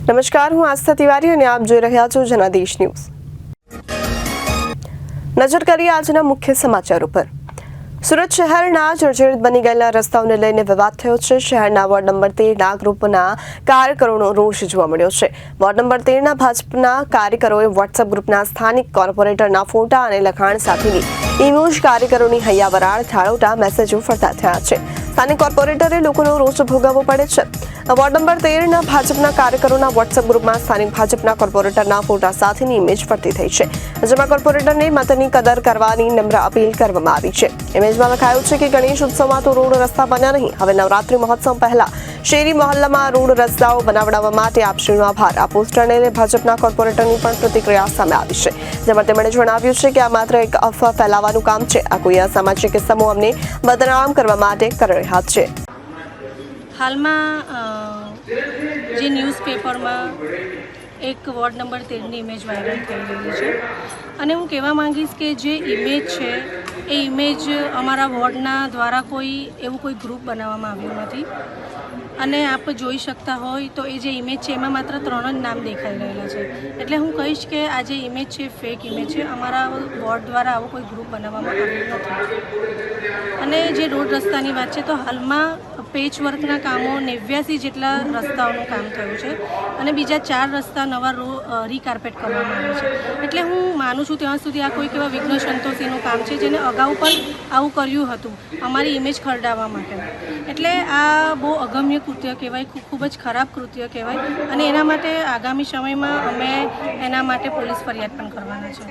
નમસ્કાર, હું આસ્થા તિવારી અને આપ જોઈ રહ્યા છો જનાદેશ ન્યૂઝ। નજર કરીએ આજના મુખ્ય સમાચારો પર। સુરત શહેરના જર્જરિત બની ગયેલા રસ્તાઓને લઈને વિવાદ થયો છે। શહેરના વોર્ડ નંબર 13ના ગ્રુપના કાર્યકરોનો રોષ જોવા મળ્યો છે। વોર્ડ નંબર 13ના ભાજપના કાર્યકરોએ વોટ્સએપ ગ્રુપના સ્થાનિક કોર્પોરેટરના ફોટા અને લખાણ સાથેની ઇમોજ કાર્યકરોની હૈયાવરાળ ઠાળવતા મેસેજો ફરતા થયા છે। સ્થાનિક કોર્પોરેટરે લોકોનો રોષ ભોગવવો પડે છે। વોર્ડ નંબર 13ના ભાજપના કાર્યકરોના વોટ્સએપ ગ્રુપમાં સ્થાનિક ભાજપના કોર્પોરેટરના ફોટા સાથેની ઇમેજ ફરતી થઈ છે, જેમાં કોર્પોરેટરને મતની કદર કરવાની નમ્ર અપીલ કરવામાં આવી છે। ઇમેજમાં લખાયું છે કે ગણેશ ઉત્સવમાં તો રોડ રસ્તા બન્યા નહીં, હવે નવરાત્રી મહોત્સવ પહેલા શેરી મહોલ્લામાં રોડ રસ્તાઓ બનાવડાવવા માટે આપશ્રીનો આભાર। આ પોસ્ટરને લઈને ભાજપના કોર્પોરેટરની પણ પ્રતિક્રિયા સામે આવી છે, જેમાં તેમણે જણાવ્યું છે કે આ માત્ર એક અફવા ફેલાવવાનું કામ છે। આ કોઈ અસામાજિક સમૂહ અમને બદનામ કરવા માટે કરી રહ્યા છે। હાલમાં જે ન્યૂઝપેપરમાં એક વોર્ડ નંબર 13ની ઇમેજ વાયરલ થઈ રહી છે અને હું કહેવા માંગીશ કે જે ઇમેજ છે એ ઇમેજ અમારા વોર્ડના દ્વારા એવું કોઈ ગ્રુપ બનાવવામાં આવ્યું નથી અને આપ જોઈ શકતા હોય તો એ જે ઇમેજ છે એમાં માત્ર 3 જ નામ દેખાઈ રહેલા છે। એટલે હું કહીશ કે આ જે ઇમેજ છે ફેક ઇમેજ છે। અમારા વોર્ડ દ્વારા આવો કોઈ ગ્રુપ બનાવવામાં આવ્યું નથી। અને જે રોડ રસ્તાની વાત છે તો હાલમાં પેચવર્કના કામો 89 જેટલા રસ્તાઓનું કામ થયું છે અને બીજા 4 રસ્તા નવા રીકાર્પેટ કરવામાં આવ્યા છે। એટલે હું માનું છું ત્યાં સુધી આ કોઈક એવા વિઘ્ન સંતોષીનું કામ છે જેને અગાઉ પણ આવું કર્યું હતું અમારી ઇમેજ ખરડાવવા માટે। એટલે આ બહુ અગમ્ય કૃત્ય કહેવાય, ખૂબ જ ખરાબ કૃત્ય કહેવાય અને એના માટે આગામી સમયમાં અમે એના માટે પોલીસ ફરિયાદ પણ કરવાના છે।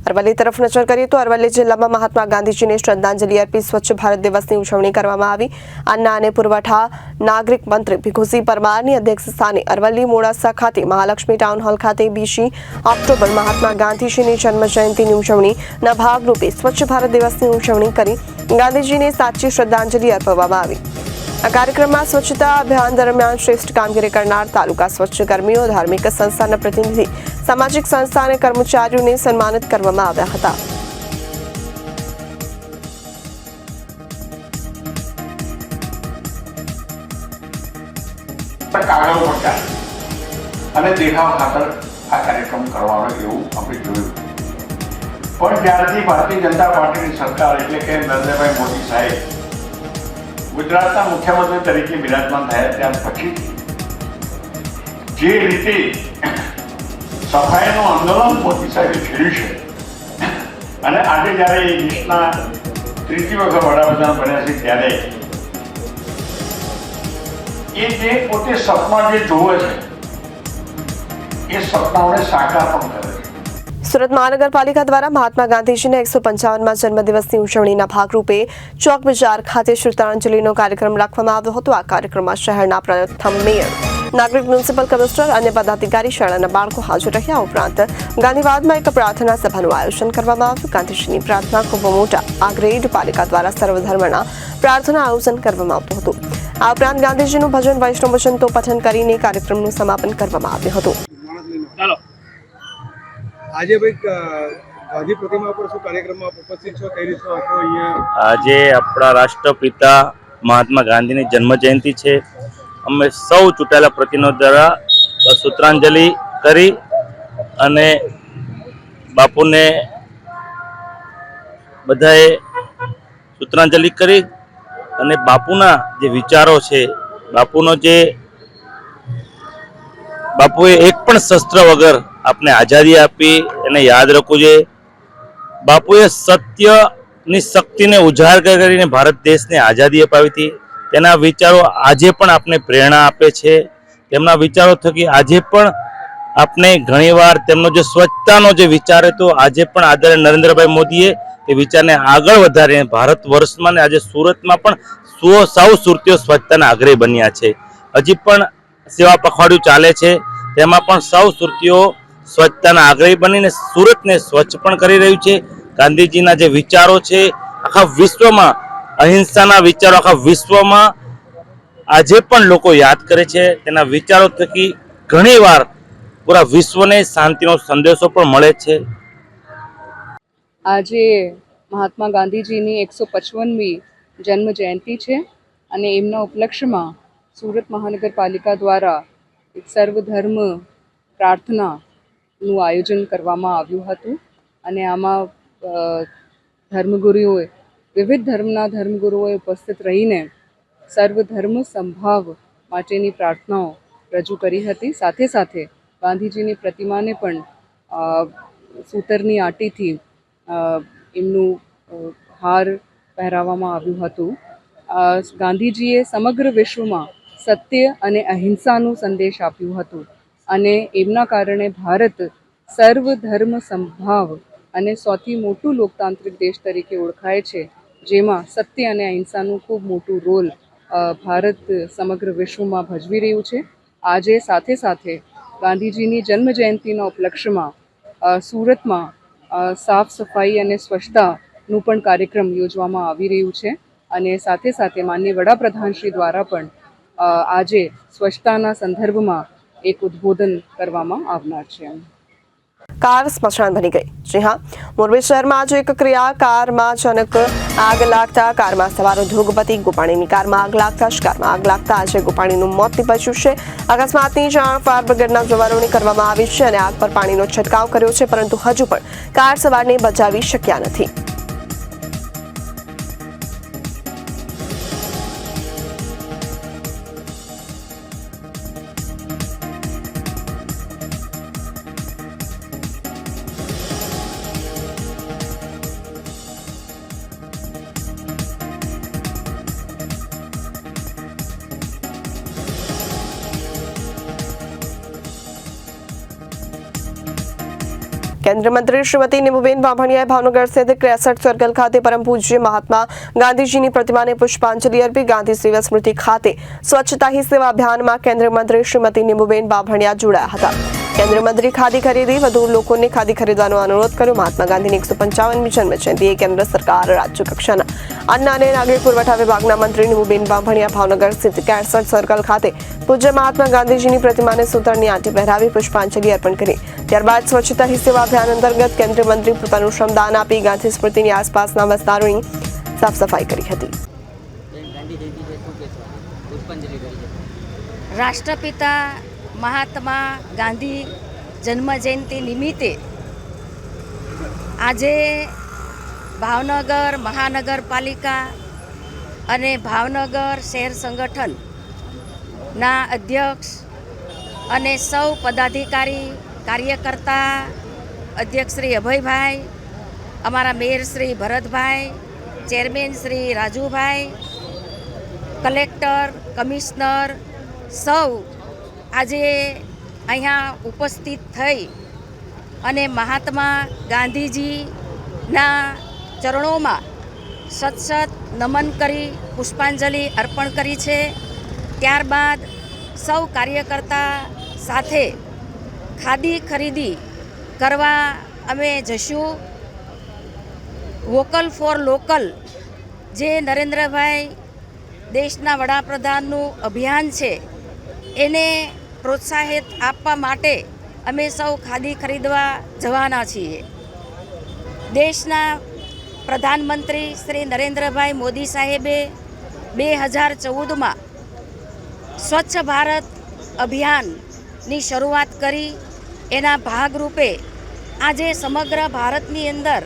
અરવલ્લી તરફ નજર કરીએ તો અરવલ્લી જિલ્લામાં મહાત્મા ગાંધીજીને શ્રદ્ધાંજલિ અર્પી સ્વચ્છ ભારત દિવસની ઉજવણી કરવામાં આવી। અન્ન અને પુરવઠા નાગરિક મંત્રી ભીખુસિંહ પરમારની અધ્યક્ષસ્થાને અરવલ્લી મોડાસા ખાતે મહાલક્ષ્મી ટાઉન હોલ ખાતે 20 ઓક્ટોબર મહાત્મા ગાંધીજીની જન્મ જયંતિની ઉજવણીના ભાગરૂપે સ્વચ્છ ભારત દિવસની ઉજવણી કરી ગાંધીજીને સાચી શ્રદ્ધાંજલિ અર્પવામાં આવી। આ કાર્યક્રમમાં સ્વચ્છતા અભિયાન દરમિયાન શ્રેષ્ઠ કામગીરી કરનાર તાલુકા સ્વચ્છ કર્મીઓ, ધાર્મિક સંસ્થાના પ્રતિનિધિ, સામાજિક સંસ્થા અને કર્મચારીઓને સન્માનિત કરવામાં આવ્યા હતા। અને દેખાવ ખાતર આ કાર્યક્રમ કરવાનો એવું આપણે જોયું, પણ જ્યારથી ભારતીય જનતા પાર્ટીની સરકાર એટલે કે નરેન્દ્રભાઈ મોદી સાહેબ ગુજરાતના મુખ્યમંત્રી તરીકે બિરાજમાન થયા ત્યાર પછી જે રીતે સફાઈનું આંદોલન મોદી સાહેબે છેડ્યું છે અને આજે જ્યારે એ દેશના 3જી વખત વડાપ્રધાન બન્યા છે ત્યારે એ જે પોતે સપના જે જોવે છે એ સપનાઓને સાકાર પણ કરે છે। સુરત મહાનગરપાલિકા દ્વારા મહાત્મા ગાંધીજીના 155મા જન્મદિવસની ઉજવણીના ભાગરૂપે ચોક બજાર ખાતે શ્રદ્ધાંજલિનો કાર્યક્રમ રાખવામાં આવ્યો હતો। આ કાર્યક્રમમાં શહેરના પ્રથમ મેયર, નાગરિક મ્યુનિસિપલ કમિશનર અને પદાધિકારી, શાળાના બાળકો હાજર રહ્યા। ઉપરાંત ગાંધીવાદમાં એક પ્રાર્થના સભાનું આયોજન કરવામાં આવ્યું। ગાંધીજીની પ્રાર્થના ખૂબ મોટા આગ્રેડ પાલિકા દ્વારા સર્વધર્મના પ્રાર્થના આયોજન કરવામાં આવતું હતું। આ ઉપરાંત ગાંધીજીનું ભજન વૈષ્ણવ ભજન તો પઠન કરીને કાર્યક્રમનું સમાપન કરવામાં આવ્યું હતું। આજે ભાઈ ગાંધી પ્રતિમા પર શું કાર્યક્રમમાં ઉપસ્થિત છો, કઈ રીતનો હતો અહીંયા? આજે આપણા રાષ્ટ્રપિતા મહાત્મા ગાંધીની જન્મ જયંતિ છે। અમે સૌ ચૂંટાયેલા પ્રતિનિધિઓ દ્વારા સૂત્રાંજલિ કરી અને બાપુને બધાએ સૂત્રાંજલિ કરી અને બાપુના જે વિચારો છે, બાપુએ એક પણ શસ્ત્ર વગર આપને આઝાદી આપી એને યાદ રાખવું જોઈએ। બાપુએ સત્યની શક્તિને ઉજાગર કરીને ભારત દેશને આઝાદી અપાવી હતી। તેના વિચારો આજે પણ આપને પ્રેરણા આપે છે। તેમના વિચારો થકી આજે પણ આપણે ઘણીવાર તેમનો જે સ્વચ્છતાનો જે વિચાર હતો, આજે પણ આદરણીય નરેન્દ્રભાઈ મોદીએ એ વિચારને આગળ વધારીને ભારત વર્ષમાં આજે સુરતમાં પણ સૌ સુરતીઓ સ્વચ્છતાના આગ્રહી બન્યા છે। હજી પણ સેવા પખવાડિયું ચાલે છે, તેમાં પણ સૌ સુરતીઓ સ્વચ્છતાના આગ્રહી બનીને સુરતને સ્વચ્છ પણ કરી રહ્યું છે। ગાંધીજીના જે વિચારો છે આખા વિશ્વમાં, અહિંસાના વિચારો આખા વિશ્વમાં આજે પણ લોકો યાદ કરે છે। તેના વિચારો થકી ઘણીવાર પૂરા વિશ્વને શાંતિનો સંદેશો પણ મળે છે। આજે મહાત્મા ગાંધીજીની 155મી જન્મ જયંતિ છે અને એમના ઉપલક્ષ્યમાં સુરત મહાનગરપાલિકા દ્વારા એક સર્વધર્મ પ્રાર્થનાનું આયોજન કરવામાં આવ્યું હતું અને આમાં ધર્મગુરુઓએ વિવિધ ધર્મના ધર્મગુરુઓએ ઉપસ્થિત રહીને સર્વધર્મ સંભાવ માટેની પ્રાર્થનાઓ રજૂ કરી હતી. સાથે સાથે ગાંધીજીની પ્રતિમાને પણ સૂતરની આંટીથી એમનું હાર પહેરાવવામાં આવ્યું હતું. ગાંધીજીએ સમગ્ર વિશ્વમાં સત્ય અને અહિંસાનું સંદેશ આપ્યું હતું અને એમના કારણે ભારત સર્વધર્મ સંભાવ અને સૌથી મોટું લોકતાંત્રિક દેશ તરીકે ઓળખાય છે, જેમાં સત્ય અને અહિંસાનું ખૂબ મોટું રોલ ભારત સમગ્ર વિશ્વમાં ભજવી રહ્યું છે. આજે સાથે સાથે ગાંધીજીની જન્મ જયંતિના ઉપલક્ષ્યમાં સુરતમાં સાફ સફાઈ અને સ્વચ્છતાનું પણ કાર્યક્રમ યોજવામાં આવી રહ્યું છે અને સાથે સાથે માનનીય વડાપ્રધાનશ્રી દ્વારા પણ આજે સ્વચ્છતાના સંદર્ભમાં એક ઉદ્બોધન કરવામાં આવનાર છે. કાર સ્મશાન બની ગઈ. જી હા, મોરબી શહેરમાં આજે એક ક્રિયા કારમાં અચાનક આગ લાગતા કારમાં સવારો ધ્રુગપતિ ગોપાણીની કારમાં આગ લાગતા જ કારમાં આગ લાગતા આજે ગોપાણીનું મોત નીપજ્યું છે. અકસ્માતની જાણ ફાયર બ્રિગેડના જવાનોને કરવામાં આવી છે અને આગ પર પાણીનો છંટકાવ કર્યો છે, પરંતુ હજુ પણ કાર સવારને બચાવી શક્યા નથી. કેન્દ્રીય મંત્રી શ્રીમતી નીમુબેન બાંભણિયાએ ભાવનગર સ્થિત 63 સર્કલ ખાતે પરમ પૂજ્ય મહાત્મા ગાંધીજીની પ્રતિમાને પુષ્પાંજલિ અર્પી ગાંધી સેવા સ્મૃતિ ખાતે સ્વચ્છતા હી સેવા અભિયાનમાં કેન્દ્રીય મંત્રી શ્રીમતી નીમુબેન બાંભણિયા જોડાયા હતા. કેન્દ્રીય મંત્રી ખાદી ખરીદી વધુ લોકોને ખાદી ખરીદવાનો અનુરોધ કર્યો. મહાત્મા ગાંધીની 155મી જન્મજયંતિએ કેન્દ્ર સરકાર રાજ્ય કક્ષાના અન્ન અને નાગરિક પુરવઠા વિભાગના મંત્રી નીમુબેન બાંભણિયા ભાવનગર સ્થિત 63 સર્કલ ખાતે પૂજ્ય મહાત્મા ગાંધીજીની પ્રતિમાને સૂતરની આંટી પહેરાવી પુષ્પાંજલિ અર્પણ કરી. ત્યારબાદ સ્વચ્છતા હી સેવા અભિયાન અંતર્ગત કેન્દ્રીય મંત્રી પોતાનું શ્રમદાન આપી ગાંધી સ્મૃતિની આસપાસના વિસ્તારોની સાફ સફાઈ કરી હતી. રાષ્ટ્રપિતા મહાત્મા ગાંધી જન્મજયંતિ નિમિત્તે આજે ભાવનગર મહાનગરપાલિકા અને ભાવનગર શહેર સંગઠનના અધ્યક્ષ અને સૌ પદાધિકારી કાર્યકર્તા અધ્યક્ષ શ્રી અભયભાઈ, અમારા mayor Shri Bharatbhai, chairman Shri Rajubhai, collector, commissioner સૌ આજે અહીંયા ઉપસ્થિત થઈ અને મહાત્મા ગાંધીજીના ચરણોમાં સતસત નમન કરી પુષ્પાંજલિ અર્પણ કરી છે. ત્યારબાદ સૌ કાર્યકર્તા સાથે ખાદી ખરીદી કરવા અમે જશું. વોકલ ફોર લોકલ જે નરેન્દ્રભાઈ દેશના વડાપ્રધાનનું અભિયાન છે એને પ્રોત્સાહિત આપવા માટે અમે સૌ ખાદી ખરીદવા જવાના છીએ. દેશના પ્રધાનમંત્રી શ્રી નરેન્દ્રભાઈ મોદી સાહેબે 2014માં સ્વચ્છ ભારત અભિયાનની શરૂઆત કરી. એના ભાગરૂપે આજે સમગ્ર ભારતની અંદર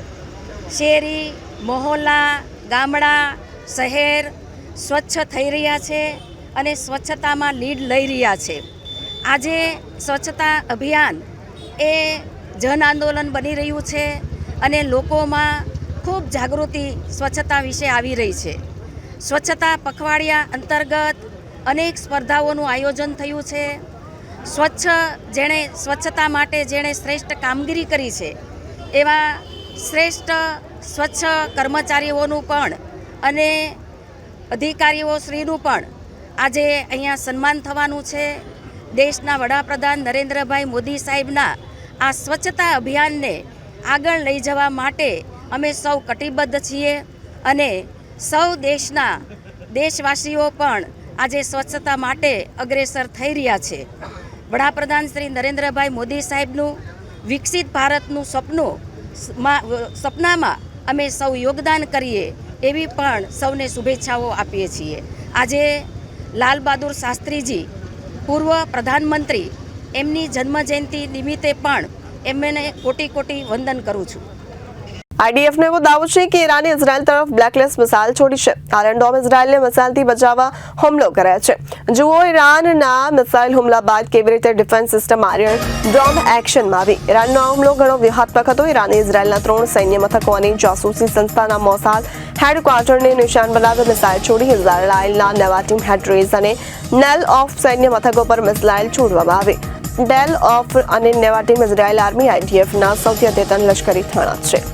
શેરી, મહોલ્લા, ગામડા, શહેર સ્વચ્છ થઈ રહ્યા છે અને સ્વચ્છતામાં લીડ લઈ રહ્યા છે. આજે સ્વચ્છતા અભિયાન એ જન આંદોલન બની રહ્યું છે અને લોકોમાં ખૂબ જાગૃતિ સ્વચ્છતા વિશે આવી રહી છે. સ્વચ્છતા પખવાડિયા અંતર્ગત અનેક સ્પર્ધાઓનું આયોજન થયું છે. સ્વચ્છતા માટે જેણે શ્રેષ્ઠ કામગીરી કરી છે એવા શ્રેષ્ઠ સ્વચ્છ કર્મચારીઓનું પણ અને અધિકારીઓ શ્રીનું પણ આજે અહીંયા સન્માન થવાનું છે. દેશના વડાપ્રધાન નરેન્દ્રભાઈ મોદી સાહેબના આ સ્વચ્છતા અભિયાનને આગળ લઈ જવા માટે અમે સૌ કટિબદ્ધ છીએ અને સૌ દેશવાસીઓ પણ આજે સ્વચ્છતા માટે અગ્રેસર થઈ રહ્યા છે. વડાપ્રધાન શ્રી નરેન્દ્રભાઈ મોદી સાહેબનું વિકસિત ભારતનું સપનામાં અમે સૌ યોગદાન કરીએ એવી પણ સૌને શુભેચ્છાઓ આપીએ છીએ. આજે લાલ બહાદુર શાસ્ત્રીજી પૂર્વ પ્રધાનમંત્રી એમની જન્મજયંતિ નિમિત્તે પણ એમને કોટી કોટી વંદન કરું છું. IDF ने वो दावो છે કે ઈરાને ઇઝરાયલ તરફ બ્લેકલિસ્ટ મિસાઇલ છોડી છે. આયરન ડોમ ઇઝરાયલને મિસાઇલથી બચાવવા હુમલો કરે છે. જુઓ ઈરાનના મિસાઇલ હુમલા બાદ કેવી રીતે ડિફેન્સ સિસ્ટમ આયરન ડોમ એક્શનમાં આવી. ઈરાનનો આ હુમલો ઘણો વ્યૂહાત્મક હતો. ઈરાને ઇઝરાયલના 3 સૈન્ય મથકો અને જાસૂસી સંસ્થાના મોસાદ હેડક્વાર્ટરને નિશાન બનાવી મિસાઇલ છોડી. ઇઝરાયલના નેવાટીમ હેડ્રેઝ અને નેલ ઓફ સૈન્ય મથકો પર મિસાઇલ છોડવામાં આવી. ડેલ ઓફ અને નેવાટીમ ઇઝરાયલ આર્મી IDFના સૌથી અદ્યતન લશ્કરી થાણા છે.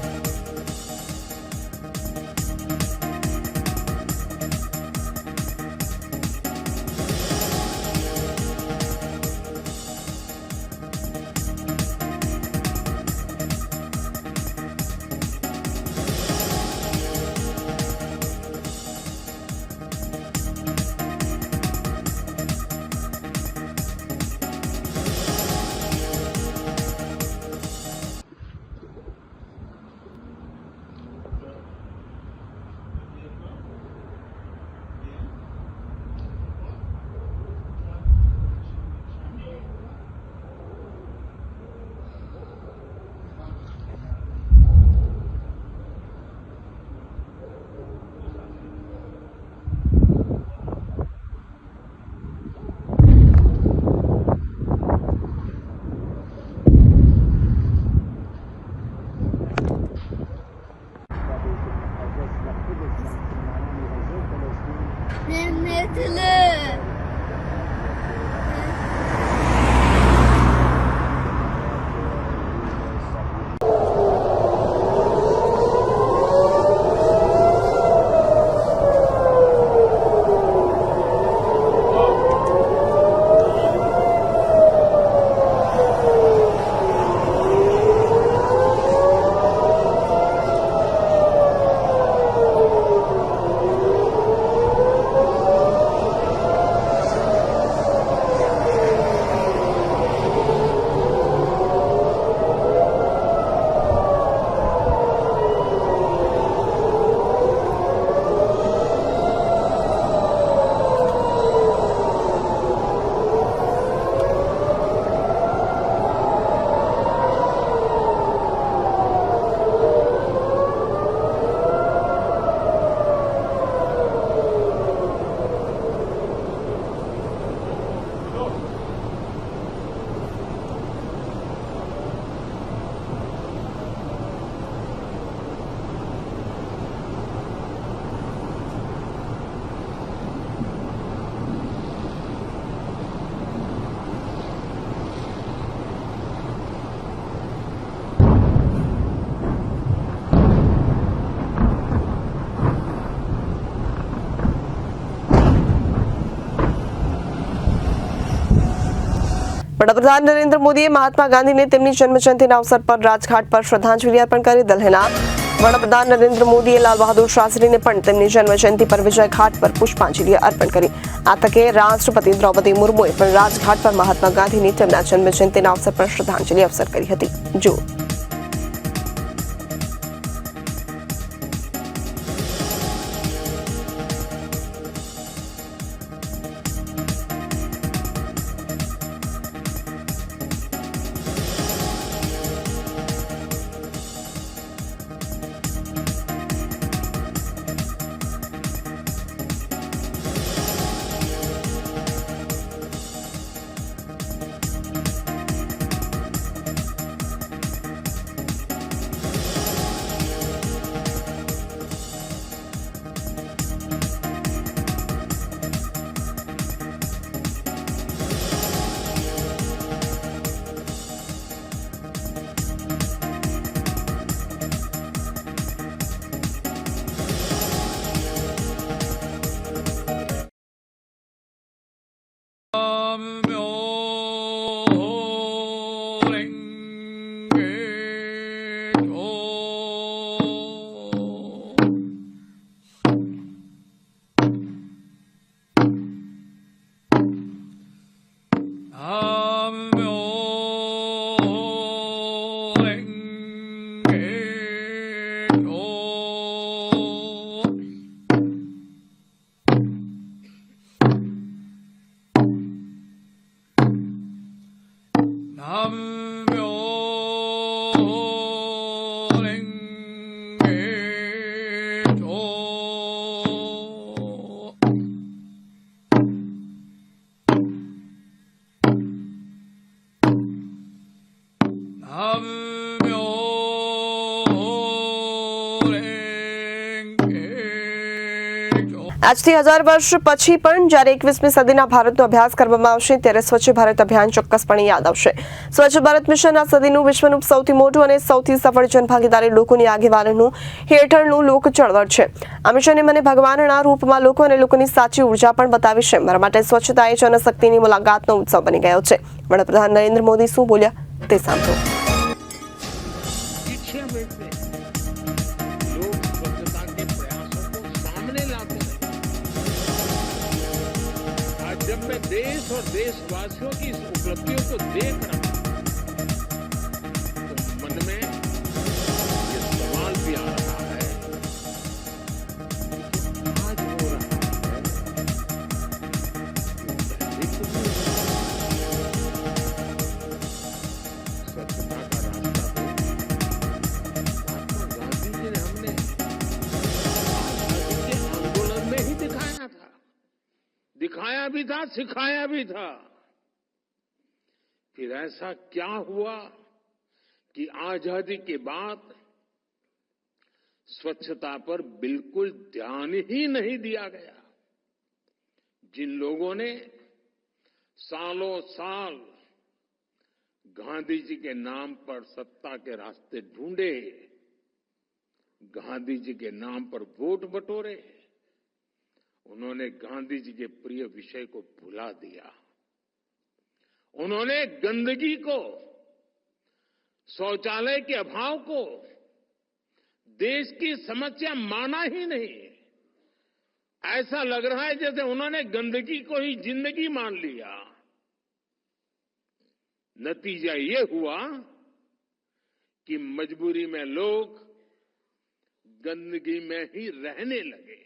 વડાપ્રધાન નરેન્દ્ર મોદીએ મહાત્મા ગાંધીને તેમની જન્મજયંતિના અવસર પર રાજઘાટ પર શ્રદ્ધાંજલિ અર્પણ કરી. દિલ્હીના વડાપ્રધાન નરેન્દ્ર મોદીએ લાલ બહાદુર શાસ્ત્રીને પણ તેમની જન્મજયંતિ પર વિજય ઘાટ પર પુષ્પાંજલિ અર્પણ કરી. આ તકે રાષ્ટ્રપતિ દ્રૌપદી મુર્મુએ પણ રાજઘાટ પર મહાત્મા ગાંધીની તેમના જન્મજયંતિના અવસર પર શ્રદ્ધાંજલિ અર્પણ કરી હતી. જો આજથી 1000 વર્ષ પછી પણ જ્યારે 21મી સદીના ભારતનો અભ્યાસ કરવામાં આવશે ત્યારે સ્વચ્છ ભારત અભિયાન ચોક્કસપણે યાદ આવશે. સ્વચ્છ ભારત મિશન આ સદીનું વિશ્વનું સૌથી મોટું અને સૌથી સફળ જનભાગીદારી લોકોની આગેવાની હેઠળનું લોક ચળવળ છે. આ મિશને મને ભગવાનના રૂપમાં લોકો અને લોકોની સાચી ઉર્જા પણ બતાવી છે. મારા માટે સ્વચ્છતા એ જનશક્તિની મુલાકાતનો ઉત્સવ બની ગયો છે. વડાપ્રધાન નરેન્દ્ર મોદી શું બોલ્યા તે સાંભળો. जब मैं देश और देशवासियों की इस उपलब्धियों को देख रहा हूं तो मन में ये सवाल भी आ रहा है आज हो रहा है स्वच्छता का रास्ता तो महात्मा गांधी जी ने हमने आजादी के आंदोलन में ही दिखाया था, दिखाया भी था, सिखाया भी था. फिर ऐसा क्या हुआ कि आजादी के बाद स्वच्छता पर बिल्कुल ध्यान ही नहीं दिया गया. जिन लोगों ने सालों साल गांधी जी के नाम पर सत्ता के रास्ते ढूंढे, गांधी जी के नाम पर वोट बटोरे, उन्होंने गांधी जी के प्रिय विषय को भुला दिया. उन्होंने गंदगी को, शौचालय के अभाव को देश की समस्या माना ही नहीं. ऐसा लग रहा है जैसे उन्होंने गंदगी को ही जिंदगी मान लिया. नतीजा ये हुआ कि मजबूरी में लोग गंदगी में ही रहने लगे.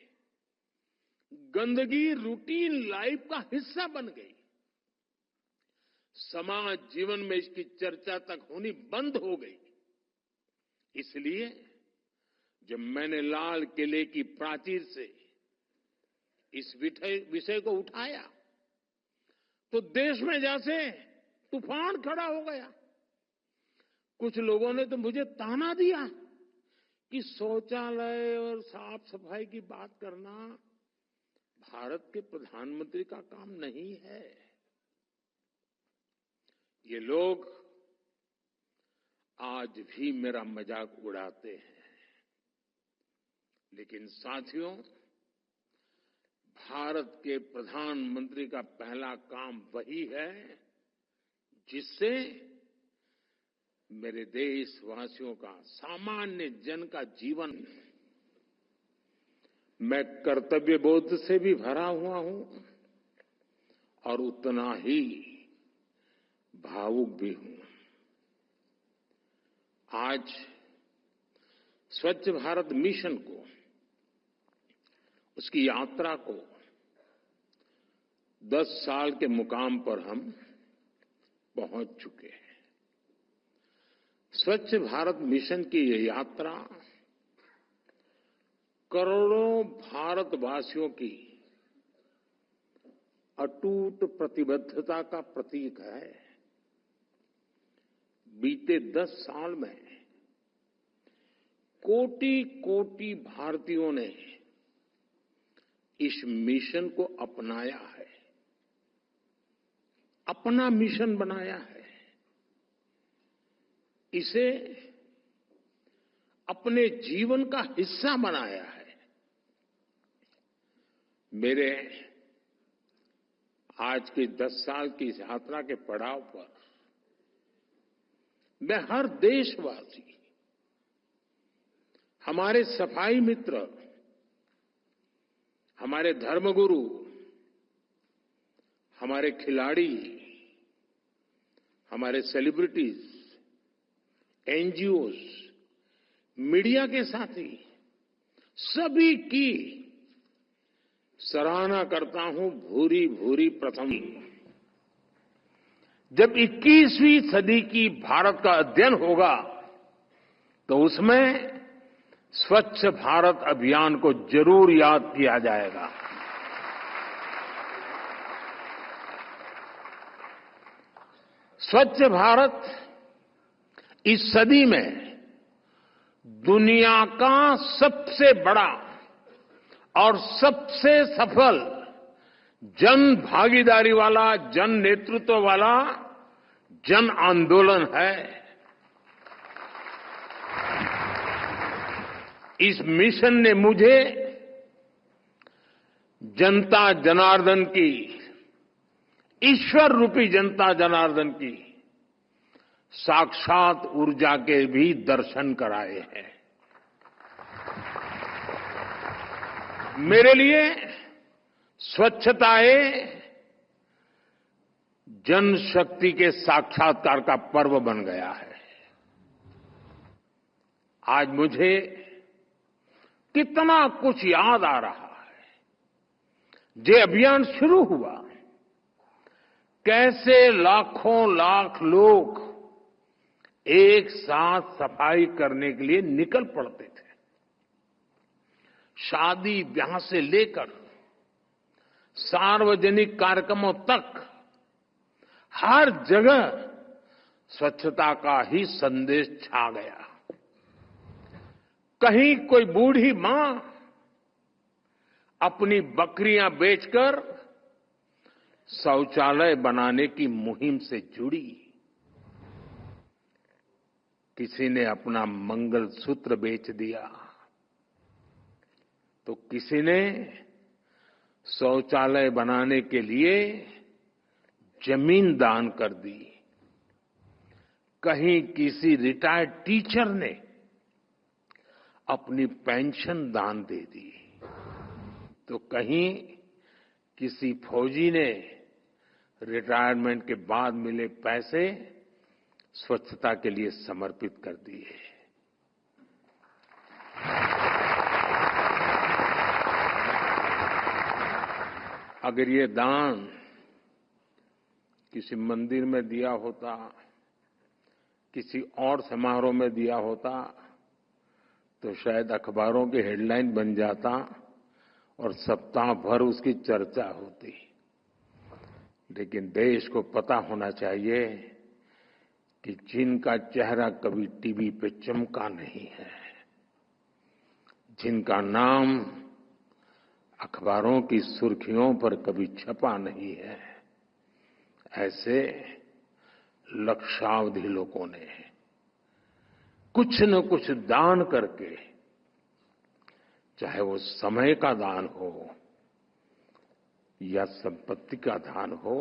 गंदगी रूटीन लाइफ का हिस्सा बन गई. समाज जीवन में इसकी चर्चा तक होनी बंद हो गई. इसलिए जब मैंने लाल किले की प्राचीर से इस विषय को उठाया तो देश में जैसे तूफान खड़ा हो गया. कुछ लोगों ने तो मुझे ताना दिया कि शौचालय और साफ सफाई की बात करना भारत के प्रधानमंत्री का काम नहीं है. ये लोग आज भी मेरा मजाक उड़ाते हैं. लेकिन साथियों, भारत के प्रधानमंत्री का पहला काम वही है जिससे मेरे देशवासियों का, सामान्य जन का जीवन, मैं कर्तव्य बोध से भी भरा हुआ हूं और उतना ही भावुक भी हूं. आज स्वच्छ भारत मिशन को, उसकी यात्रा को 10 साल के मुकाम पर हम पहुंच चुके हैं. स्वच्छ भारत मिशन की ये यात्रा करोड़ों भारतवासियों की अटूट प्रतिबद्धता का प्रतीक है. बीते 10 साल में कोटि कोटि भारतीयों ने इस मिशन को अपनाया है, अपना मिशन बनाया है, इसे अपने जीवन का हिस्सा बनाया है. मेरे आज की 10 साल की इस यात्रा के पड़ाव पर मैं हर देशवासी, हमारे सफाई मित्र, हमारे धर्मगुरु, हमारे खिलाड़ी, हमारे सेलिब्रिटीज, एनजीओज, मीडिया के साथी, सभी की सराहना करता हूं भूरी भूरी प्रथम. जब 21वीं सदी की भारत का अध्ययन होगा तो उसमें स्वच्छ भारत अभियान को जरूर याद किया जाएगा। स्वच्छ भारत इस सदी में दुनिया का सबसे बड़ा और सबसे सफल जन भागीदारी वाला, जन नेतृत्व वाला जन आंदोलन है। इस मिशन ने मुझे जनता जनार्दन की, ईश्वर रूपी जनता जनार्दन की साक्षात ऊर्जा के भी दर्शन कराए हैं। मेरे लिए स्वच्छताए जनशक्ति के साक्षात्कार का पर्व बन गया है। आज मुझे कितना कुछ याद आ रहा है। ये अभियान शुरू हुआ, कैसे लाखों लाख लोग एक साथ सफाई करने के लिए निकल पड़ते थे। शादी ब्याह से लेकर सार्वजनिक कार्यक्रमों तक हर जगह स्वच्छता का ही संदेश छा गया। कहीं कोई बूढ़ी मां अपनी बकरियां बेचकर शौचालय बनाने की मुहिम से जुड़ी। किसी ने अपना मंगलसूत्र बेच दिया, तो किसी ने शौचालय बनाने के लिए जमीन दान कर दी। कहीं किसी रिटायर्ड टीचर ने अपनी पेंशन दान दे दी, तो कहीं किसी फौजी ने रिटायरमेंट के बाद मिले पैसे स्वच्छता के लिए समर्पित कर दिए। अगर ये दान किसी मंदिर में दिया होता, किसी और समारोह में दिया होता, तो शायद अखबारों की हेडलाइन बन जाता और सप्ताह भर उसकी चर्चा होती। लेकिन देश को पता होना चाहिए कि जिनका चेहरा कभी टीवी पे चमका नहीं है, जिनका नाम अखबारों की सुर्खियों पर कभी छपा नहीं है, ऐसे लक्षावधि लोगों ने कुछ न कुछ दान करके, चाहे वो समय का दान हो या संपत्ति का दान हो,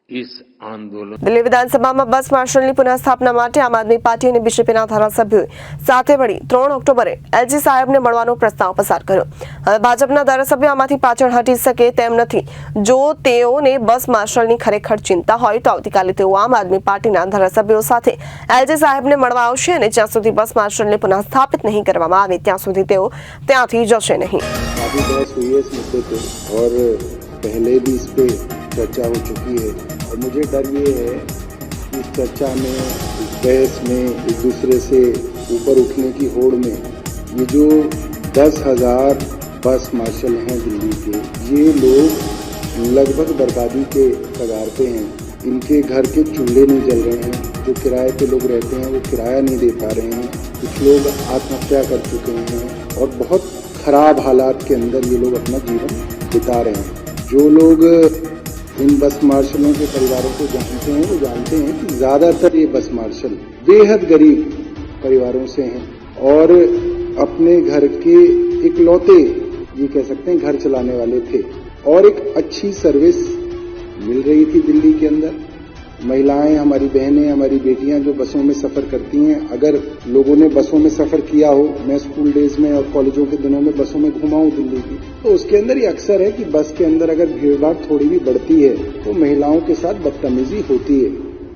इस आंदोलन દિલ્હી વિધાનસભામાં બસ માર્શલની પુનઃસ્થાપના માટે આમ આદમી પાર્ટી અને બીજેપીના ધારાસભ્યોએ સાથે મળી 3 ઓક્ટોબરે એલજી સાહેબને મળવાનો પ્રસ્તાવ પસાર કર્યો। હવે ભાજપના ધારાસભ્યો આમાંથી પાછળ હટી શકે તેમ નથી। જો તેઓને બસ માર્શલની ખરેખર ચિંતા હોય તો આવતીકાલે તેઓ આમ આદમી પાર્ટીના ધારાસભ્યો સાથે એલજી સાહેબને મળવા આવશે અને જ્યાં સુધી બસ માર્શલને પુનઃસ્થાપિત નહીં કરવામાં આવે ત્યાં સુધી તેઓ ત્યાંથી જશે નહીં। काफी बहस हुई है इस मुद्दे पे और पहले भी इस पे चर्चा हो चुकी है और मुझे डर ये है कि इस चर्चा में, इस बहस में, एक दूसरे से ऊपर उठने की होड़ में ये जो 10,000 बस मार्शल हैं दिल्ली के, ये लोग लगभग बर्बादी के कगार पे हैं। इनके घर के चूल्हे नहीं जल रहे हैं, जो किराए पे लोग रहते हैं वो किराया नहीं दे पा रहे हैं, कुछ लोग आत्महत्या कर चुके हैं और बहुत खराब हालात के अंदर ये लोग अपना जीवन बिता रहे हैं। जो लोग इन बस मार्शलों के परिवारों को जानते हैं वो जानते हैं कि ज्यादातर ये बस मार्शल बेहद गरीब परिवारों से हैं और अपने घर के इकलौते, ये कह सकते हैं, घर चलाने वाले थे और एक अच्छी सर्विस मिल रही थी दिल्ली के अंदर। महिलाएं, हमारी बहनें, हमारी बेटियां जो बसों में सफर करती हैं, अगर लोगों ने बसों में सफर किया हो, मैं स्कूल डेज में और कॉलेजों के दिनों में बसों में घुमा हूं दिल्ली की, तो उसके अंदर ये अक्सर है कि बस के अंदर अगर भीड़-भाड़ थोड़ी भी बढ़ती है तो महिलाओं के साथ बदतमीजी होती है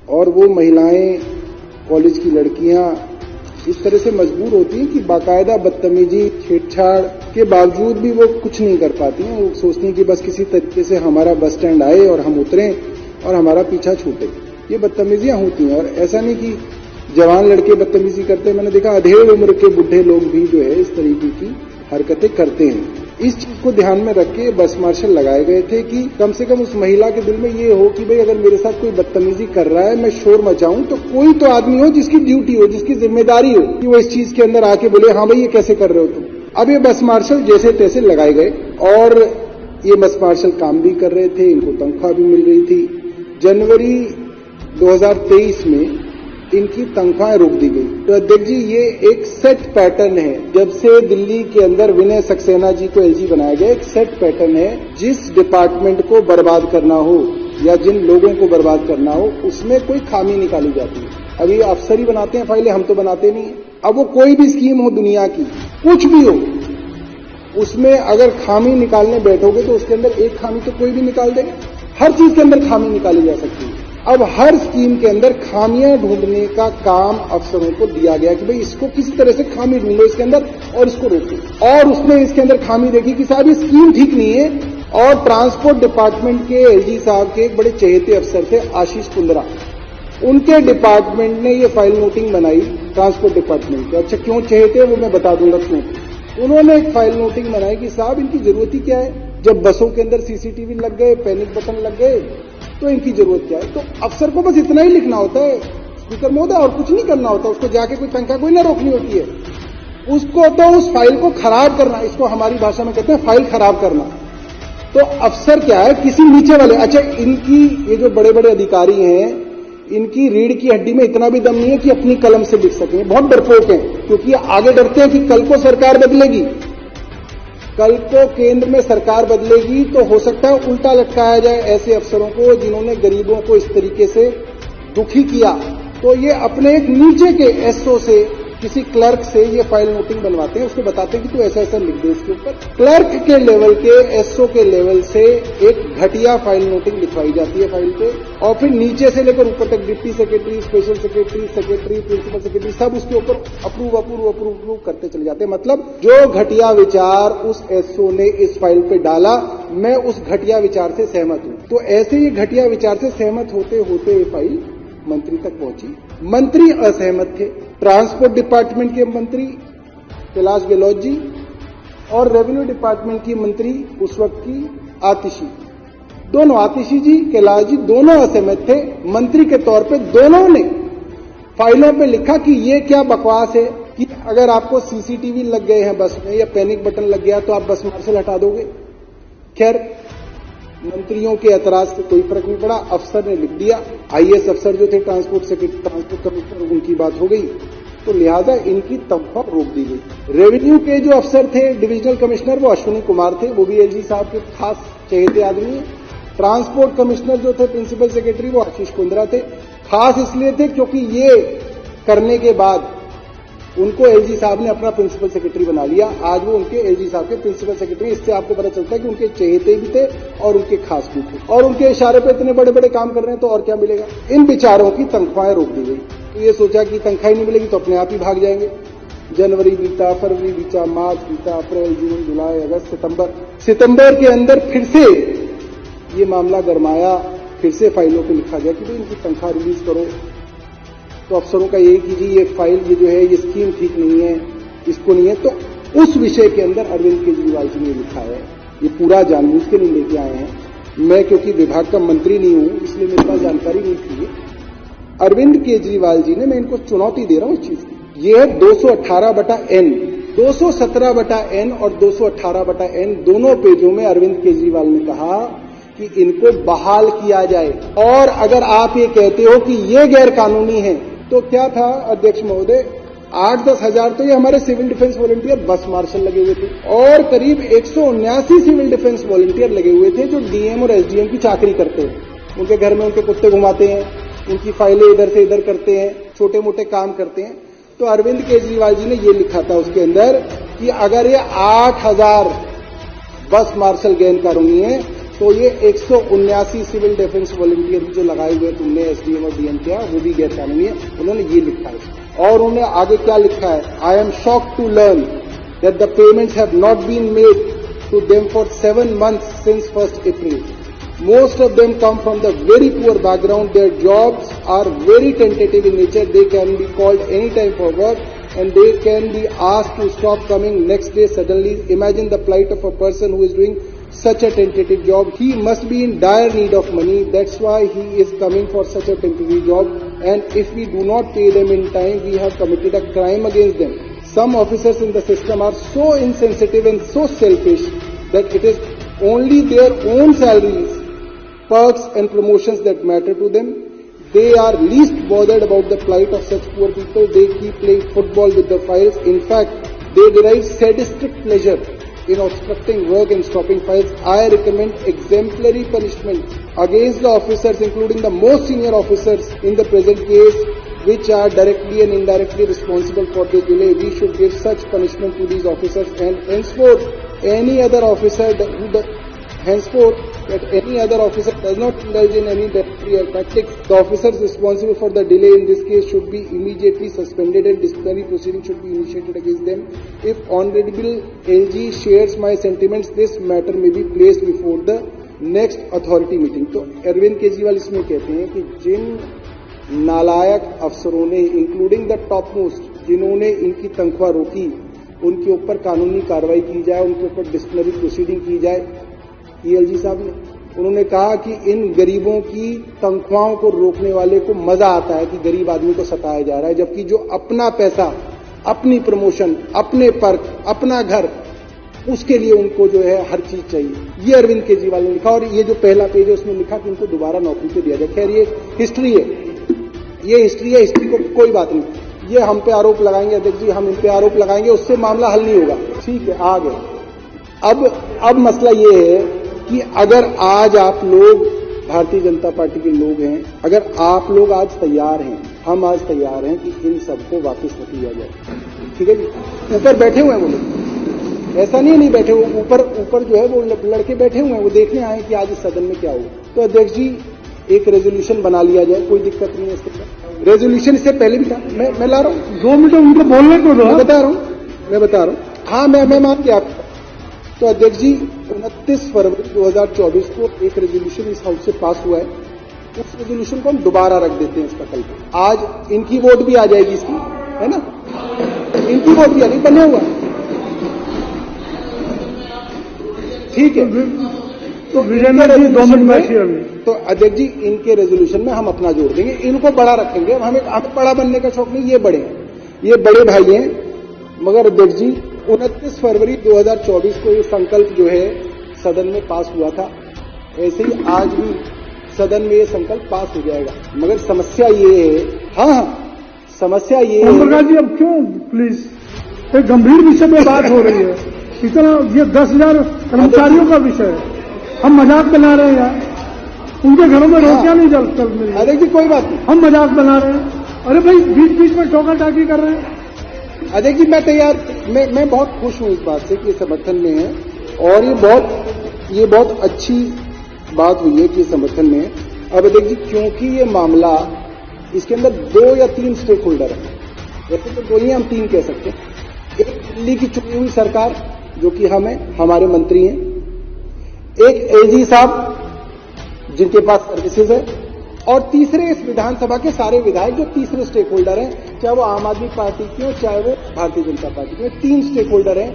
और वो महिलाएं, कॉलेज की लड़कियां इस तरह से मजबूर होती हैं कि बाकायदा बदतमीजी, छेड़छाड़ के बावजूद भी वो कुछ नहीं कर पाती हैं। वो सोचती हैं कि बस किसी तरीके से हमारा बस स्टैंड आए और हम उतरें और हमारा पीछा छूटे। ये बदतमीजियां होती हैं और ऐसा नहीं कि जवान लड़के बदतमीजी करते हैं, मैंने देखा अधेड़ उम्र के बुढ़े लोग भी जो है इस तरीके की हरकतें करते हैं। इस चीज को ध्यान में रख के बस मार्शल लगाए गए थे कि कम से कम उस महिला के दिल में ये हो कि भाई अगर मेरे साथ कोई बदतमीजी कर रहा है, मैं शोर मचाऊं, तो कोई तो आदमी हो जिसकी ड्यूटी हो, जिसकी जिम्मेदारी हो कि वो इस चीज के अंदर आके बोले हाँ भाई ये कैसे कर रहे हो तुम। अब ये बस मार्शल जैसे तैसे लगाए गए और ये बस मार्शल काम भी कर रहे थे, इनको तनख्वाह भी मिल रही थी। जनवरी 2023 में इनकी तनख्वाहें रोक दी गई। तो अध्यक्ष जी ये एक सेट पैटर्न है, जब से दिल्ली के अंदर विनय सक्सेना जी को एलजी बनाया गया, एक सेट पैटर्न है। जिस डिपार्टमेंट को बर्बाद करना हो या जिन लोगों को बर्बाद करना हो उसमें कोई खामी निकाली जाती है। अभी अफसर ही बनाते हैं फाइलें, हम तो बनाते नहीं है। अब वो कोई भी स्कीम हो दुनिया की, कुछ भी हो, उसमें अगर खामी निकालने बैठोगे तो उसके अंदर एक खामी तो कोई भी निकाल देगा। हर चीज के अंदर खामी निकाली जा सकती है। अब हर स्कीम के अंदर खामियां ढूंढने का काम अफसरों को दिया गया कि भाई इसको किसी तरह से खामी ढूंढो इसके अंदर और इसको रोको। और उसने इसके अंदर खामी देखी कि साहब ये स्कीम ठीक नहीं है। और ट्रांसपोर्ट डिपार्टमेंट के एलजी साहब के एक बड़े चहेते अफसर थे आशीष कुंद्रा, उनके डिपार्टमेंट ने ये फाइल नोटिंग बनाई ट्रांसपोर्ट डिपार्टमेंट के। अच्छा क्यों चहेते वो मैं बता दूंगा क्यों। उन्होंने एक फाइल नोटिंग बनाई कि साहब इनकी जरूरत ही क्या है, जब बसों के अंदर सीसीटीवी लग गए, पैनिक बटन लग गए, तो इनकी जरूरत क्या है। तो अफसर को बस इतना ही लिखना होता है स्पीकर महोदय, और कुछ नहीं करना होता। उसको जाके कोई तनख्वाह कोई ना रोकनी होती है, उसको तो उस फाइल को खराब करना, इसको हमारी भाषा में कहते हैं फाइल खराब करना। तो अफसर क्या है, किसी नीचे वाले, अच्छा इनकी ये जो बड़े बड़े अधिकारी हैं, इनकी रीढ़ की हड्डी में इतना भी दम नहीं है कि अपनी कलम से लिख सकें। बहुत डरपोक हैं, क्योंकि आगे डरते हैं कि कल को सरकार बदलेगी, कल को केंद्र में सरकार बदलेगी तो हो सकता है उल्टा लटकाया जाए ऐसे अफसरों को जिन्होंने गरीबों को इस तरीके से दुखी किया। तो ये अपने एक नीचे के एसओ से, किसी क्लर्क से ये फाइल नोटिंग बनवाते हैं, उसको बताते हैं कि तू ऐसा ऐसा लिख दे इसके ऊपर। क्लर्क के लेवल के, एसओ के लेवल से एक घटिया फाइल नोटिंग लिखवाई जाती है फाइल पे, और फिर नीचे से लेकर ऊपर तक deputy secretary, special secretary, secretary, principal secretary, सब उसके ऊपर अप्रूव करते चले जाते हैं। मतलब जो घटिया विचार उस एसओ ने इस फाइल पे डाला, मैं उस घटिया विचार से सहमत हूं। तो ऐसे ही घटिया विचार से सहमत होते होते ये फाइल मंत्री तक पहुंची। मंत्री असहमत थे, ट्रांसपोर्ट डिपार्टमेंट के मंत्री कैलाश गहलोत जी और रेवेन्यू डिपार्टमेंट की मंत्री उस वक्त की आतिशी, दोनों, आतिशी जी, कैलाश जी, दोनों असहमत थे। मंत्री के तौर पे दोनों ने फाइलों पे लिखा कि ये क्या बकवास है कि अगर आपको सीसीटीवी लग गए हैं बस में या पैनिक बटन लग गया तो आप बस मार्शल हटा दोगे। खैर मंत्रियों के ऐतराज से कोई फर्क नहीं पड़ा, अफसर ने लिख दिया। आईएएस अफसर जो थे ट्रांसपोर्ट कमिश्नर, उनकी बात हो गई, तो लिहाजा इनकी तनख्वाह रोक दी गई। रेवेन्यू के जो अफसर थे डिविजनल कमिश्नर, वो अश्विनी कुमार थे, वो भी एलजी साहब के खास चहेते आदमी है। ट्रांसपोर्ट कमिश्नर जो थे प्रिंसिपल सेक्रेटरी, वो आशीष कुंद्रा थे। खास इसलिए थे क्योंकि ये करने के बाद उनको एलजी साहब ने अपना प्रिंसिपल सेक्रेटरी बना लिया। आज वो उनके एलजी साहब के प्रिंसिपल सेक्रेटरी। इससे आपको पता चलता है कि उनके चहेते भी थे और उनके खास भी थे, और उनके इशारे पे इतने बड़े बड़े काम कर रहे हैं तो और क्या मिलेगा। इन बेचारों की तनख्वाहें रोक दी गई। तो ये सोचा कि तनख्वाह नहीं मिलेगी तो अपने आप ही भाग जाएंगे। जनवरी बीता, फरवरी बीता, मार्च बीता, अप्रैल, जून, जुलाई, अगस्त, सितंबर के अंदर फिर से ये मामला गरमाया। फिर से फाइलों पे लिखा गया कि भाई इनकी तनख्वाह रिलीज करो। तो अफसरों का यही कि जी ये फाइल, ये जो है ये स्कीम ठीक नहीं है, इसको नहीं है। तो उस विषय के अंदर अरविंद केजरीवाल जी ने लिखा है, ये पूरा जानबूझ के नहीं लेके आए हैं। मैं क्योंकि विभाग का मंत्री नहीं हूं इसलिए मेरे पास जानकारी नहीं थी। अरविंद केजरीवाल जी ने, मैं इनको चुनौती दे रहा हूं इस चीज की, ये है 218/N, 217/N और 218/N दोनों पेजों में अरविंद केजरीवाल ने कहा कि इनको बहाल किया जाए। और अगर आप ये कहते हो कि ये गैर कानूनी है तो क्या था अध्यक्ष महोदय, 8-10 हजार तो ये हमारे सिविल डिफेंस वॉलंटियर बस मार्शल लगे हुए थे, और करीब 179 सिविल डिफेंस वॉलंटियर लगे हुए थे जो डीएम और एसडीएम की चाकरी करते हैं। उनके घर में उनके कुत्ते घुमाते हैं, उनकी फाइलें इधर से इधर करते हैं, छोटे मोटे काम करते हैं। तो अरविंद केजरीवाल जी ने ये लिखा था उसके अंदर कि अगर ये 8000 बस मार्शल गैर कानूनी है तो ये 179 सिविल डिफेंस वॉलंटियर जो लगाए हुए तुमने एसडीएम और डीएम किया वो भी गैर कानूनी है। उन्होंने ये लिखा है। और उन्होंने आगे क्या लिखा है, I am shocked to learn that the payments have not been made to them for 7 months since 1 April। Most of them come from the very poor background. Their jobs are very tentative in nature. They can be called anytime for work and they can be asked to stop coming next day suddenly. Imagine the plight of a person who is doing such a tentative job. He must be in dire need of money. That's why he is coming for such a temporary job. And if we do not pay them in time, we have committed a crime against them. Some officers in the system are so insensitive and so selfish that it is only their own salaries, perks and promotions that matter to them. They are least bothered about the plight of such poor people. They keep playing football with the files. In fact, they derive sadistic pleasure in obstructing work and stopping files. I recommend exemplary punishment against the officers, including the most senior officers in the present case, which are directly and indirectly responsible for this delay. We should give such punishment to these officers, and henceforth, any other officer that any other officer does not indulge in any delivery or tactics, the officers responsible for the delay in this case should be immediately suspended and disciplinary proceedings should be initiated against them. If Honorable LG shares my sentiments, this matter may be placed before the next authority meeting. तो अरविंद केजरीवाल इसमें कहते हैं कि जिन नालायक अफसरों ने, including the top most, जिन्होंने इनकी तनख्वाह रोकी, उनके ऊपर कानूनी कार्रवाई की जाए, उनके ऊपर डिसिप्लिनरी प्रोसीडिंग की जाए। ELG साहब ने उन्होंने कहा कि इन गरीबों की तनख्वाहों को रोकने वाले को मजा आता है कि गरीब आदमी को सताया जा रहा है, जबकि जो अपना पैसा, अपनी प्रमोशन, अपने पर्क, अपना घर, उसके लिए उनको जो है हर चीज चाहिए। ये अरविंद केजरीवाल ने लिखा और ये जो पहला पेज है उसमें लिखा कि उनको दोबारा नौकरी पे दिया जाए। खैर ये हिस्ट्री है, ये हिस्ट्री है, हिस्ट्री को कोई बात नहीं। ये हम पे आरोप लगाएंगे अध्यक्ष जी, हम इन पे आरोप लगाएंगे, उससे मामला हल नहीं होगा। ठीक है, आ गए। अब मसला ये है कि अगर आज आप लोग भारतीय जनता पार्टी के लोग हैं, अगर आप लोग आज तैयार हैं, हम आज तैयार हैं कि इन सबको वापस रख लिया जाए। ठीक है जी, ऊपर बैठे हुए हैं वो लोग, ऐसा नहीं बैठे हुए, ऊपर जो है वो लड़के बैठे हुए हैं, वो देखने आए कि आज इस सदन में क्या होगा। तो अध्यक्ष जी एक रेजोल्यूशन बना लिया जाए, कोई दिक्कत नहीं है इसके। रेजोल्यूशन इससे पहले भी था, मैं ला रहा हूँ, 2 मिनट उनको बोलने को दो, मैं बता रहा हूँ। हाँ, मैं मान गया आपको। तो अध्यक्ष जी 29 फरवरी 2024 को एक रेजोल्यूशन इस हाउस से पास हुआ है, उस रेजोल्यूशन को हम दोबारा रख देते हैं इसका कल। आज इनकी वोट भी आ जाएगी इसकी, है ना, इनकी वोट भी नहीं बने हुआ। ठीक है, तो तो अध्यक्ष जी इनके रेजोल्यूशन में हम अपना जोड़ देंगे, इनको बड़ा रखेंगे। हमें बड़ा बनने का शौक नहीं, ये बड़े हैं, ये बड़े भाई हैं। मगर अध्यक्ष जी 29 फरवरी 2024 को ये संकल्प जो है सदन में पास हुआ था, ऐसे ही आज भी सदन में ये संकल्प पास हो जाएगा। मगर समस्या ये है, हाँ समस्या ये है जी, अब क्यों प्लीज, एक गंभीर विषय पे बात हो रही है, इतना ये 10,000 कर्मचारियों का विषय है, हम मजाक बना रहे हैं यार, उनके घरों में रोटियां नहीं चल मिल रही। अरे जी कोई बात नहीं, हम मजाक बना रहे हैं। अरे भाई बीच बीच में टोका टाकी कर रहे हैं। अध्यक्ष जी मैं तैयार, मैं बहुत खुश हूं इस बात से कि समर्थन में है, और ये बहुत अच्छी बात हुई है कि समर्थन में है। अब अध्यक्ष जी क्योंकि ये मामला, इसके अंदर 2 या 3 स्टेक होल्डर है, वैसे तो 2 ही हम 3 कह सकते हैं। एक दिल्ली की चुनी हुई सरकार जो कि हम हैं, हमारे मंत्री हैं, एक LG साहब जिनके पास सर्विसेज है, और तीसरे इस विधानसभा के सारे विधायक जो तीसरे स्टेक होल्डर हैं, चाहे वो आम आदमी पार्टी के हो चाहे वो भारतीय जनता पार्टी के, 3 स्टेक होल्डर हैं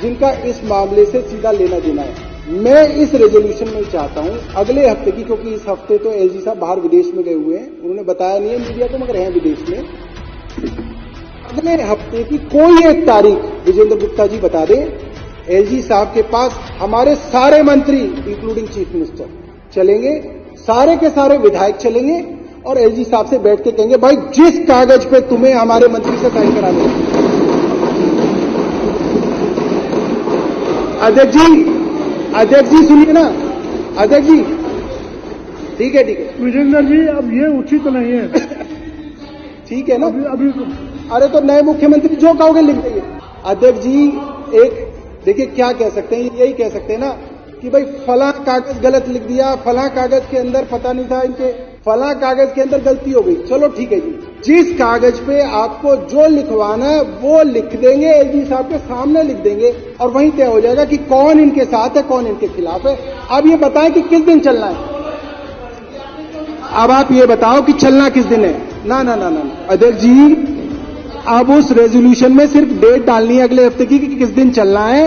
जिनका इस मामले से सीधा लेना देना है। मैं इस रेजोल्यूशन में चाहता हूं अगले हफ्ते की, क्योंकि इस हफ्ते तो LG साहब बाहर विदेश में गए हुए हैं, उन्होंने बताया नहीं है मीडिया को, मगर हैं विदेश में। अगले हफ्ते की कोई एक तारीख विजेंद्र गुप्ता जी बता दें, LG साहब के पास हमारे सारे मंत्री इंक्लूडिंग चीफ मिनिस्टर चलेंगे, सारे के सारे विधायक चलेंगे और LG साहब से बैठ के कहेंगे भाई जिस कागज पे तुम्हें हमारे मंत्री से साइन कराने हैं। अध्यक्ष जी सुनिए ना, अध्यक्ष जी ठीक है विजेंद्र जी, अब ये उचित नहीं है। ठीक है ना, अभी अरे तो नए मुख्यमंत्री जो कहोगे लिख देंगे। अध्यक्ष जी एक देखिए क्या कह सकते हैं, यही कह सकते हैं ना कि भाई फला कागज गलत लिख दिया, फला कागज के अंदर पता नहीं था इनके फला कागज के अंदर गलती हो गई, चलो ठीक है जी, जिस कागज पे आपको जो लिखवाना है वो लिख देंगे, एलजी साहब के सामने लिख देंगे और वहीं तय हो जाएगा कि कौन इनके साथ है कौन इनके खिलाफ है। अब ये बताएं कि किस दिन चलना है, अब आप ये बताओ कि चलना किस दिन है। ना ना ना ना अध्यक्ष जी, अब उस रेजोल्यूशन में सिर्फ डेट डालनी है अगले हफ्ते की कि किस दिन चलना है,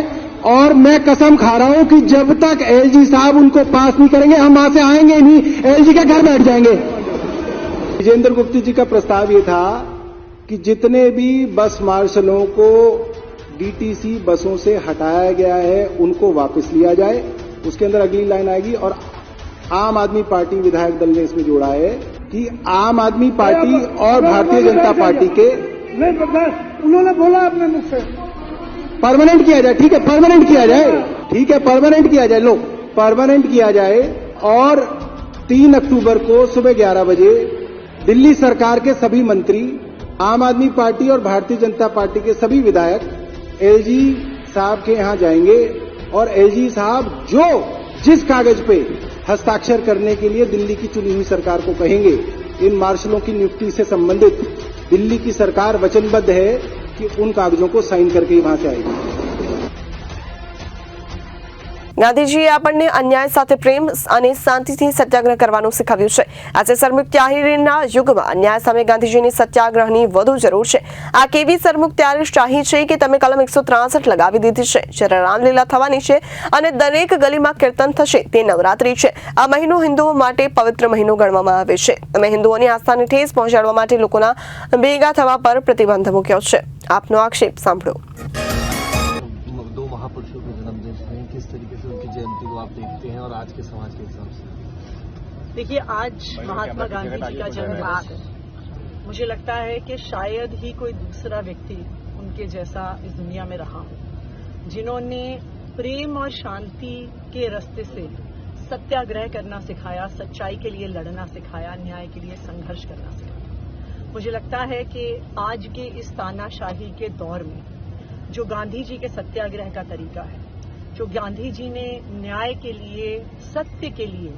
और मैं कसम खा रहा हूं कि जब तक एलजी साहब उनको पास नहीं करेंगे हम वहां से आएंगे नहीं, एलजी के घर बैठ जाएंगे। विजेंद्र गुप्ता जी का प्रस्ताव ये था कि जितने भी बस मार्शलों को डीटीसी बसों से हटाया गया है उनको वापस लिया जाए। उसके अंदर अगली लाइन आएगी, और आम आदमी पार्टी विधायक दल ने इसमें जोड़ा है कि आम आदमी पार्टी और भारतीय जनता पार्टी के उन्होंने बोला अपने मुख से परमानेंट किया जाए। ठीक है, परमानेंट किया जाए, ठीक है, परमानेंट किया जाए, लो परमानेंट किया जाए। और 3 अक्टूबर को सुबह 11 बजे दिल्ली सरकार के सभी मंत्री, आम आदमी पार्टी और भारतीय जनता पार्टी के सभी विधायक एलजी साहब के यहां जाएंगे और एलजी साहब जिस कागज पे हस्ताक्षर करने के लिए दिल्ली की चुनी हुई सरकार को कहेंगे, इन मार्शलों की नियुक्ति से संबंधित दिल्ली की सरकार वचनबद्ध है कि उन कागजों को साइन करके ही वहां से आएगी। ગાંધીજીએ આપણને અન્યાય સાથે પ્રેમ અને શાંતિથી સત્યાગ્રહ કરવાનું શીખવ્યું છે। આજે સરમુખત્યારીના યુગમાં અન્યાય સામે ગાંધીજીની સત્યાગ્રહની વધુ જરૂર છે। આ કેવી સરમુખત્યારી છે કે તમે કલમ 163 લગાવી દીધી છે। જ્યારે રામલીલા થવાની છે અને દરેક ગલીમાં કીર્તન થશે, તે નવરાત્રી છે। આ મહિનો હિન્દુઓ માટે પવિત્ર મહિનો ગણવામાં આવે છે। તમે હિન્દુઓની આસ્થાને ઠેસ પહોંચાડવા માટે લોકોના ભેગા થવા પર પ્રતિબંધ મૂક્યો છે। આપનો આક્ષેપ સાંભળો। महापुरुषों के जन्मदिन हैं, किस तरीके से उनकी जयंती को आप देखते हैं और आज के समाज के हिसाब से? देखिए, आज महात्मा गांधी जी का जन्मदिन है। मुझे लगता है कि शायद ही कोई दूसरा व्यक्ति उनके जैसा इस दुनिया में रहा हो, जिन्होंने प्रेम और शांति के रास्ते से सत्याग्रह करना सिखाया, सच्चाई के लिए लड़ना सिखाया, न्याय के लिए संघर्ष करना सिखाया। मुझे लगता है कि आज के इस तानाशाही के दौर में जो गांधी जी के सत्याग्रह का तरीका है, जो गांधी जी ने न्याय के लिए, सत्य के लिए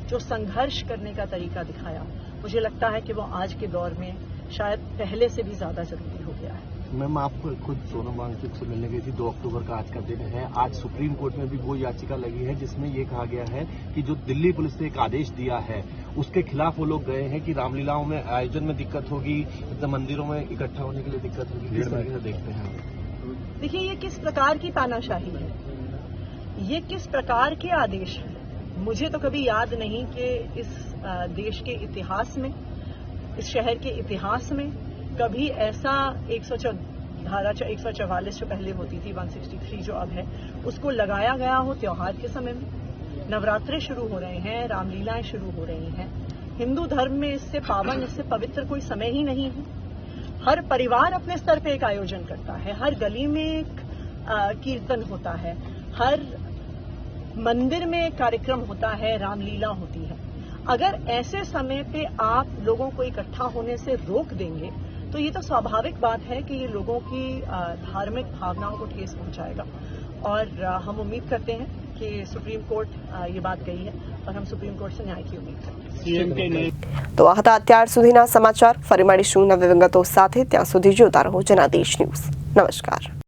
जो संघर्ष करने का तरीका दिखाया, मुझे लगता है कि वो आज के दौर में शायद पहले से भी ज्यादा जरूरी हो गया है। मैम, आपको खुद सोनम वांगचुक से मिलने गई थी, 2 अक्टूबर का आज का दिन है। आज सुप्रीम कोर्ट में भी वो याचिका लगी है जिसमें ये कहा गया है कि जो दिल्ली पुलिस ने एक आदेश दिया है उसके खिलाफ वो लोग गए हैं कि रामलीलाओं में आयोजन में दिक्कत होगी, मंदिरों में इकट्ठा होने के लिए दिक्कत होगी। किस तरीके से देखते हैं? देखिए, ये किस प्रकार की तानाशाही है, ये किस प्रकार के आदेश है? मुझे तो कभी याद नहीं कि इस देश के इतिहास में, इस शहर के इतिहास में कभी ऐसा धारा 144 जो पहले होती थी, 163 जो अब है, उसको लगाया गया हो त्योहार के समय में। नवरात्रे शुरू हो रहे हैं, रामलीलाएं शुरू हो रही हैं। हिंदू धर्म में इससे पावन, इससे पवित्र कोई समय ही नहीं है। हर परिवार अपने स्तर पे एक आयोजन करता है, हर गली में एक कीर्तन होता है, हर मंदिर में एक कार्यक्रम होता है, रामलीला होती है। अगर ऐसे समय पे आप लोगों को इकट्ठा होने से रोक देंगे तो ये तो स्वाभाविक बात है कि ये लोगों की धार्मिक भावनाओं को ठेस पहुंचाएगा। और हम उम्मीद करते हैं कि सुप्रीम कोर्ट ये बात कही है और हम सुप्रीम कोर्ट से न्याय की उम्मीद करते हैं। તો આ હતા અત્યાર સુધીના સમાચાર। ફરી મળીશું નવી વિગતો સાથે। ત્યાં સુધી જોતા રહો જનાદેશ ન્યૂઝ। નમસ્કાર।